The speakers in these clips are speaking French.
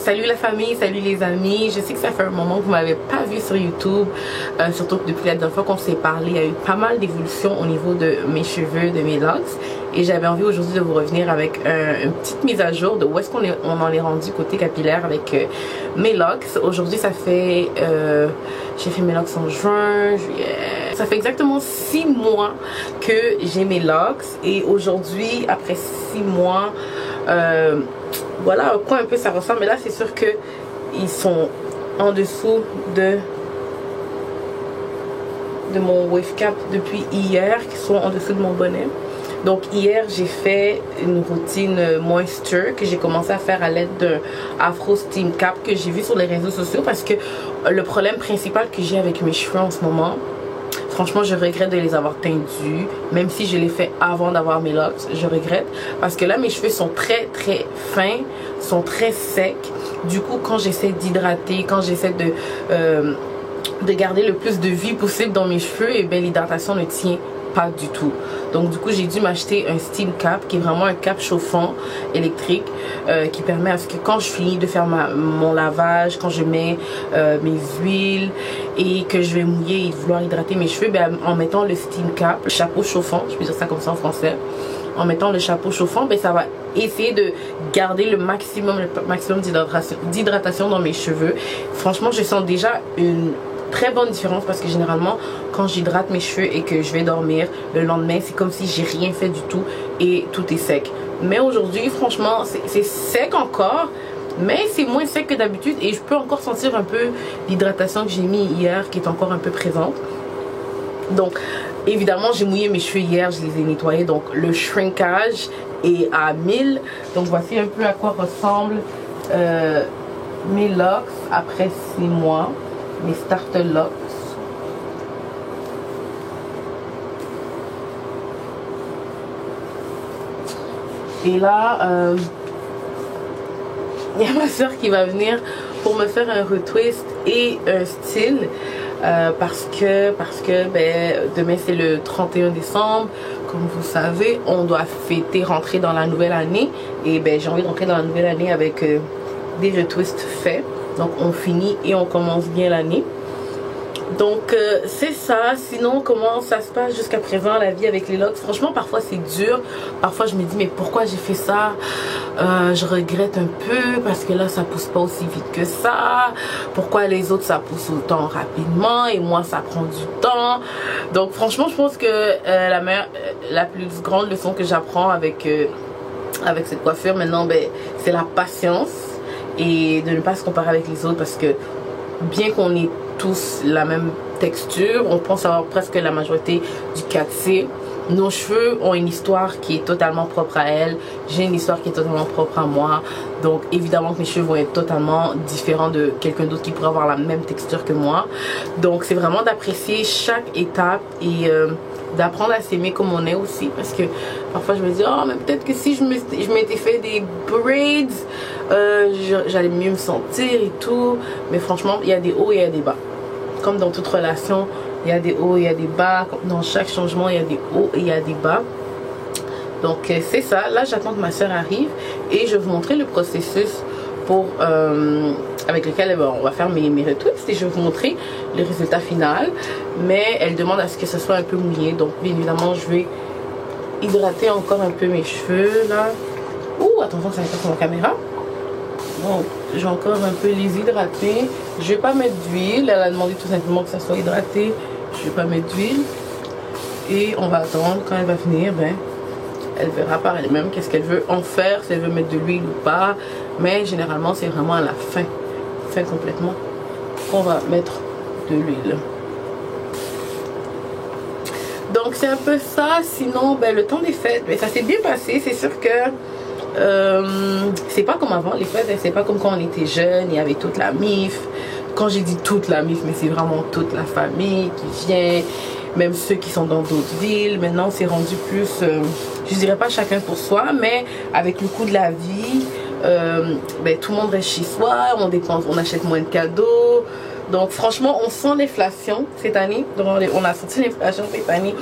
salut la famille, salut les amis. Je sais que ça fait un moment que vous m'avez pas vu sur YouTube, surtout que depuis la dernière fois qu'on s'est parlé, il y a eu pas mal d'évolutions au niveau de mes cheveux, de mes locks. Et j'avais envie aujourd'hui de vous revenir avec une petite mise à jour de où est-ce qu'on en est rendu côté capillaire avec mes locks. Aujourd'hui ça fait, j'ai fait mes locks en juin, juillet. Ça fait exactement 6 mois que j'ai mes locks. Et aujourd'hui, après 6 mois, voilà à quoi un peu ça ressemble. Mais là c'est sûr que ils sont en dessous de mon wave cap depuis hier, qui sont en dessous de mon bonnet. Donc hier j'ai fait une routine moisture que j'ai commencé à faire à l'aide d'un Afro Steam Cap que j'ai vu sur les réseaux sociaux, parce que le problème principal que j'ai avec mes cheveux en ce moment, franchement je regrette de les avoir tendus, même si je l'ai fait avant d'avoir mes locks, je regrette parce que là mes cheveux sont très fins, sont très secs. Du coup quand j'essaie d'hydrater, quand j'essaie de garder le plus de vie possible dans mes cheveux, et bien l'hydratation ne tient pas du tout. Donc du coup j'ai dû m'acheter un steam cap qui est vraiment un cap chauffant électrique qui permet à ce que quand je finis de faire mon lavage, quand je mets mes huiles et que je vais mouiller et vouloir hydrater mes cheveux, ben, en mettant le steam cap, le chapeau chauffant, je peux dire ça comme ça en français, en mettant le chapeau chauffant, ben, ça va essayer de garder le maximum d'hydratation dans mes cheveux. Franchement je sens déjà une très bonne différence, parce que généralement quand j'hydrate mes cheveux et que je vais dormir, le lendemain c'est comme si j'ai rien fait du tout et tout est sec. Mais aujourd'hui franchement c'est sec encore, mais c'est moins sec que d'habitude et je peux encore sentir un peu l'hydratation que j'ai mis hier qui est encore un peu présente. Donc évidemment j'ai mouillé mes cheveux hier, je les ai nettoyés, donc le shrinkage est à 1000. Donc voici un peu à quoi ressemblent mes locks après 6 mois, mes starter locks. Et là il y a ma soeur qui va venir pour me faire un retwist et un style parce que ben, demain c'est le 31 décembre, comme vous savez on doit fêter, rentrer dans la nouvelle année, et ben j'ai envie de rentrer dans la nouvelle année avec des retwists faits. Donc on finit et on commence bien l'année. Donc c'est ça. Sinon comment ça se passe jusqu'à présent la vie avec les locks? Franchement parfois c'est dur, parfois je me dis mais pourquoi j'ai fait ça, je regrette un peu parce que là ça pousse pas aussi vite que ça, pourquoi les autres ça pousse autant rapidement et moi ça prend du temps. Donc franchement je pense que la plus grande leçon que j'apprends avec cette coiffure maintenant, ben, c'est la patience et de ne pas se comparer avec les autres, parce que bien qu'on ait tous la même texture, on pense avoir presque la majorité du 4C, nos cheveux ont une histoire qui est totalement propre à elles, j'ai une histoire qui est totalement propre à moi. Donc évidemment que mes cheveux vont être totalement différents de quelqu'un d'autre qui pourrait avoir la même texture que moi. Donc c'est vraiment d'apprécier chaque étape et d'apprendre à s'aimer comme on est aussi, parce que parfois je me dis oh mais peut-être que si je m'étais fait des braids j'allais mieux me sentir et tout. Mais franchement il y a des hauts et il y a des bas, comme dans toute relation il y a des hauts et il y a des bas, comme dans chaque changement il y a des hauts et il y a des bas. Donc c'est ça. Là j'attends que ma soeur arrive et je vais vous montrer le processus pour avec lequel on va faire mes retwists, et je vais vous montrer le résultat final. Mais elle demande à ce que ce soit un peu mouillé, donc bien évidemment je vais hydrater encore un peu mes cheveux là. Ouh attention ça va pas sur ma caméra. Donc je vais encore un peu les hydrater. Je vais pas mettre d'huile, elle a demandé tout simplement que ça soit hydraté, je vais pas mettre d'huile. Et on va attendre quand elle va venir, ben elle verra par elle-même qu'est-ce qu'elle veut en faire, si elle veut mettre de l'huile ou pas. Mais généralement c'est vraiment à la fin complètement qu'on va mettre de l'huile. Donc c'est un peu ça. Sinon ben, le temps des fêtes, ben, ça s'est bien passé. C'est sûr que c'est pas comme avant les fêtes, c'est pas comme quand on était jeune, il y avait toute la MIF. Quand j'ai dit toute la MIF, mais c'est vraiment toute la famille qui vient, même ceux qui sont dans d'autres villes. Maintenant c'est rendu plus je dirais pas chacun pour soi, mais avec le coût de la vie ben, tout le monde reste chez soi, on dépense, on achète moins de cadeaux. Donc franchement on sent l'inflation cette année. On a senti l'inflation cette année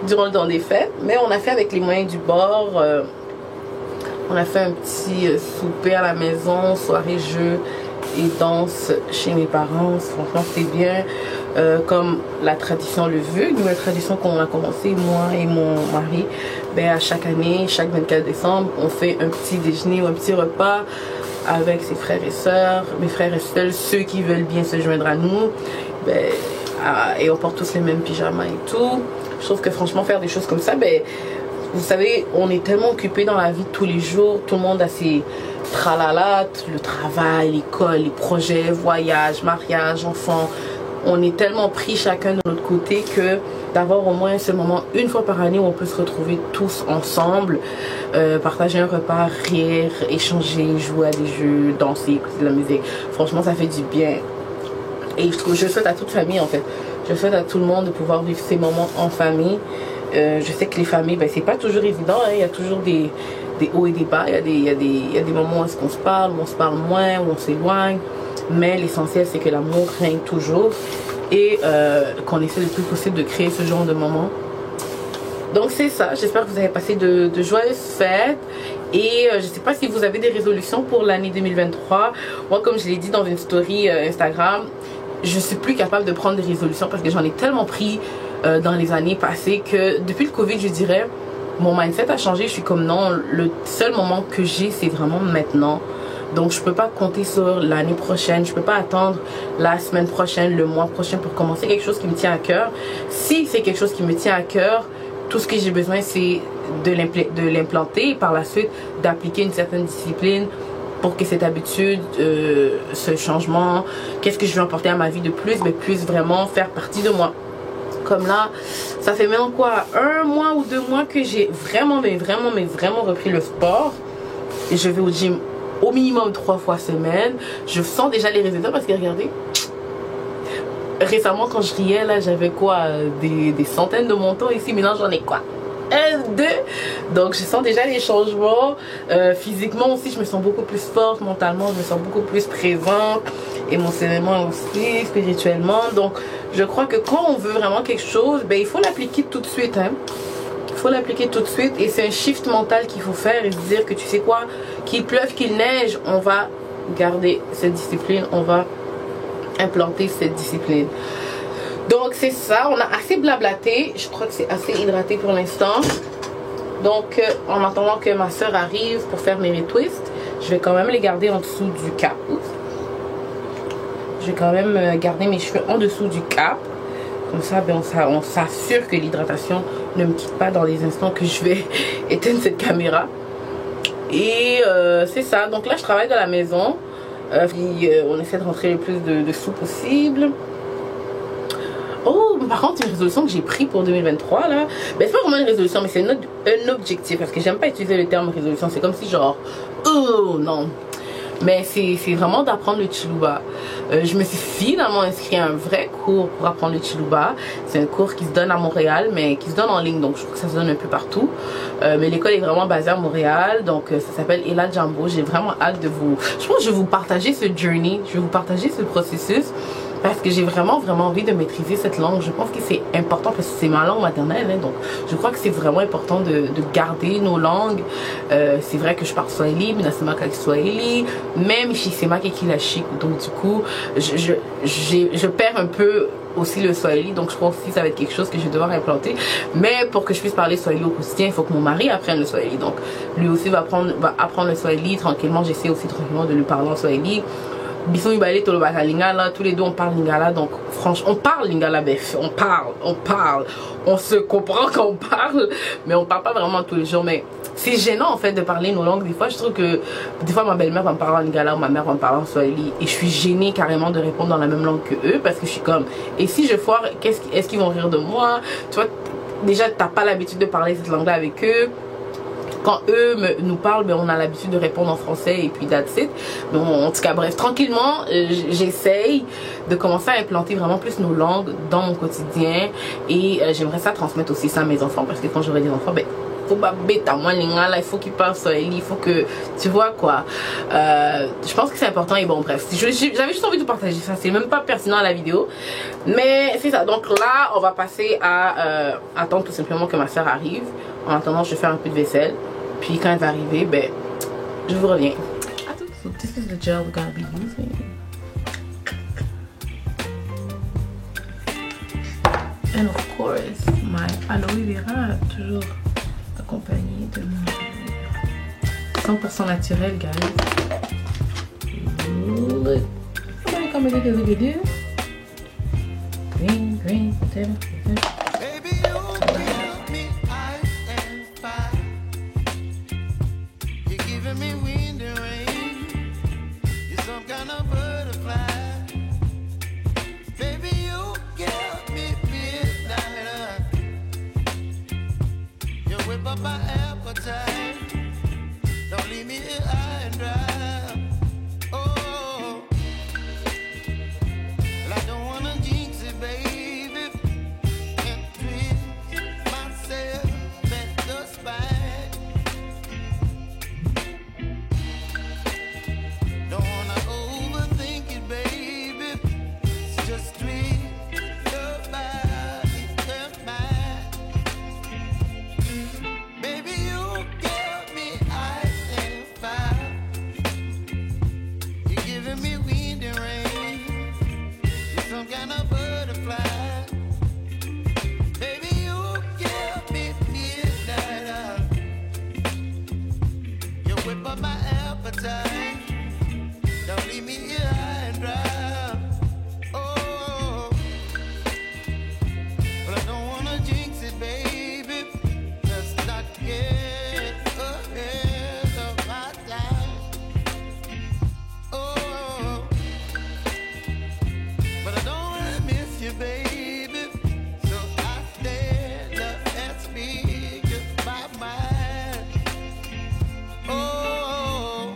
durant le temps des fêtes, mais on a fait avec les moyens du bord. On a fait un petit souper à la maison, soirée jeu et danse chez mes parents. Franchement, c'était bien. Comme la tradition le veut, une nouvelle tradition qu'on a commencé, moi et mon mari. Ben, à chaque année, chaque 24 décembre, on fait un petit déjeuner ou un petit repas avec ses frères et sœurs, mes frères et sœurs, ceux qui veulent bien se joindre à nous. Ben, et on porte tous les mêmes pyjamas et tout. Je trouve que franchement, faire des choses comme ça, ben, vous savez, on est tellement occupé dans la vie de tous les jours. Tout le monde a ses tralala, le travail, l'école, les projets, voyages, mariage, enfants. On est tellement pris chacun de notre côté que d'avoir au moins ce moment une fois par année où on peut se retrouver tous ensemble, partager un repas, rire, échanger, jouer à des jeux, danser, écouter de la musique. Franchement, ça fait du bien. Et je souhaite à toute famille en fait. Je souhaite à tout le monde de pouvoir vivre ces moments en famille. Je sais que les familles, ben, c'est pas toujours évident. Hein. Il y a toujours des hauts et des bas. Il y a des moments où on se parle moins, où on s'éloigne. Mais l'essentiel, c'est que l'amour règne toujours et qu'on essaie le plus possible de créer ce genre de moments. Donc c'est ça, j'espère que vous avez passé de joyeuses fêtes. Et je ne sais pas si vous avez des résolutions pour l'année 2023. Moi, comme je l'ai dit dans une story Instagram, je suis plus capable de prendre des résolutions parce que j'en ai tellement pris dans les années passées que depuis le Covid, je dirais, mon mindset a changé. Je suis comme non, le seul moment que j'ai, c'est vraiment maintenant. Donc je peux pas compter sur l'année prochaine, je peux pas attendre la semaine prochaine, le mois prochain pour commencer quelque chose qui me tient à cœur. Si c'est quelque chose qui me tient à cœur, tout ce que j'ai besoin c'est de l'implanter et par la suite d'appliquer une certaine discipline pour que cette habitude, ce changement, qu'est-ce que je veux apporter à ma vie de plus, mais puisse vraiment faire partie de moi. Comme là, ça fait maintenant quoi, 1 mois ou 2 mois que j'ai vraiment repris le sport. Et je vais au gym au minimum 3 fois semaine. Je sens déjà les résultats parce que regardez, récemment quand je riais là, j'avais quoi, des centaines de montants ici. Maintenant j'en ai quoi, 1, 2. Donc je sens déjà les changements. Physiquement aussi, je me sens beaucoup plus forte. Mentalement, je me sens beaucoup plus présente. Émotionnellement aussi, spirituellement. Donc je crois que quand on veut vraiment quelque chose, ben, il faut l'appliquer tout de suite. Hein. Il faut l'appliquer tout de suite et c'est un shift mental qu'il faut faire et se dire que tu sais quoi, qu'il pleuve, qu'il neige, on va garder cette discipline, on va implanter cette discipline. Donc c'est ça, on a assez blablaté, je crois que c'est assez hydraté pour l'instant. Donc en attendant que ma soeur arrive pour faire mes retwists, je vais quand même les garder en dessous du cap. Je vais quand même garder mes cheveux en dessous du cap. Comme ça, ben, on s'assure que l'hydratation ne me quitte pas dans les instants que je vais éteindre cette caméra. Et c'est ça. Donc là, je travaille de la maison. On essaie de rentrer le plus de sous possible. Oh, par contre, une résolution que j'ai prise pour 2023, là. Ben, c'est pas vraiment une résolution, mais c'est un objectif. Parce que j'aime pas utiliser le terme résolution. C'est comme si genre, oh non. Mais c'est vraiment d'apprendre le Chiluba. Je me suis finalement inscrit à un vrai cours pour apprendre le Chiluba. C'est un cours qui se donne à Montréal, mais qui se donne en ligne. Donc je trouve que ça se donne un peu partout. Mais l'école est vraiment basée à Montréal. Donc ça s'appelle Ella Jambo. J'ai vraiment hâte de vous... Je pense que je vais vous partager ce journey. Je vais vous partager ce processus. Parce que j'ai vraiment envie de maîtriser cette langue. Je pense que c'est important parce que c'est ma langue maternelle. Hein, donc je crois que c'est vraiment important de garder nos langues. C'est vrai que je parle Swahili, Minasema Kaki Swahili, même Shisema Kekilashik. Donc du coup, je perds un peu aussi le Swahili. Donc je pense que ça va être quelque chose que je vais devoir implanter. Mais pour que je puisse parler Swahili au quotidien, il faut que mon mari apprenne le Swahili. Donc lui aussi va apprendre le Swahili tranquillement. J'essaie aussi tranquillement de lui parler en Swahili. Bisson Ibalé Tolobaka Lingala, tous les deux on parle Lingala, donc franchement on parle Lingala, bref, on parle, on se comprend quand on parle, mais on parle pas vraiment tous les jours. Mais c'est gênant en fait de parler nos langues. Des fois je trouve que des fois ma belle-mère va me parler en Lingala ou ma mère va me parler en Swahili et je suis gênée carrément de répondre dans la même langue que eux parce que je suis comme, et si je foire, est-ce qu'ils vont rire de moi? Tu vois, déjà t'as pas l'habitude de parler cette langue là avec eux. Quand eux nous parlent, ben, on a l'habitude de répondre en français et puis that's it. Mais en tout cas, bref, tranquillement, j'essaye de commencer à implanter vraiment plus nos langues dans mon quotidien. Et j'aimerais ça transmettre aussi ça à mes enfants parce que quand j'aurai des enfants, ben, faut pas bête à moi, il faut qu'ils parlent Swahili, il faut que, tu vois quoi. Je pense que c'est important et bon, bref. J'avais juste envie de partager ça, c'est même pas pertinent à la vidéo. Mais c'est ça, donc là, on va passer à attendre tout simplement que ma soeur arrive. En attendant, je vais faire un peu de vaisselle. Puis quand elle va arriver, ben, Je vous reviens. So this is the gel we're gonna be using. And of course, my aloe vera, toujours accompagné de mon aloe vera. 100% naturel, guys. Look. Somebody come and look at this. Green, green, potato, potato. Baby, you give me ice and fire. You're giving me wind and rain. You're some kind of butterfly. Baby, you give me midnight. You whip up my appetite. Don't leave me here high and dry. Oh, well, I don't wanna jinx it, baby. And twist myself at the spine. Don't wanna overthink it, baby. It's just twist your body and mine. Baby, you give me ice and fire. You're giving me wind and rain. You're some kind of butterfly. Baby, you give me midnight. You whip up my appetite. Don't leave me here high and dry. Oh, but I don't wanna jinx it, baby. Let's not get ahead of my time. Oh, but I don't wanna miss you, baby. So I stand up and speak just my mind. Oh.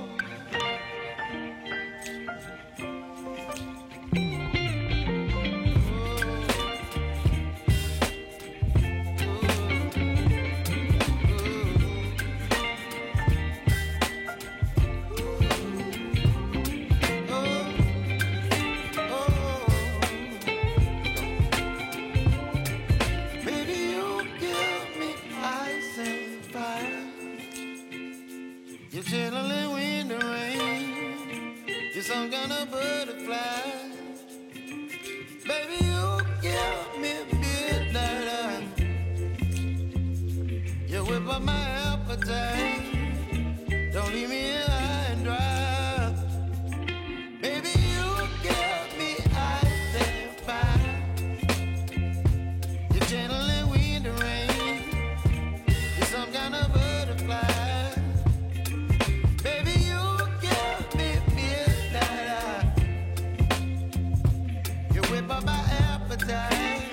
Baby, you give me ice and fire. You're chilling wind and rain. You're some kind of butterfly. Baby, you give me midnight. You whip up my appetite. Don't leave me here high and dry. Baby, you give me ice and fire. You're channeling wind and rain. You're some kind of butterfly. Baby, you give me midnight. You whip up my appetite.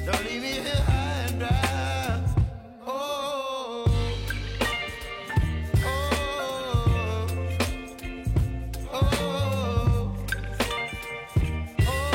Don't leave me here high and dry. Oh, oh, oh, oh,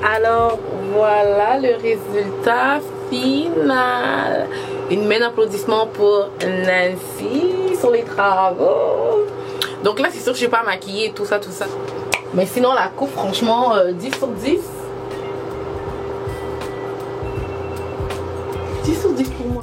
Alors voilà le résultat final. Une main d'applaudissement pour Nancy sur les travaux. Donc là c'est sûr que je n'ai pas maquillé tout ça. Mais sinon la coupe franchement 10 sur 10. 10 sur 10 pour moi.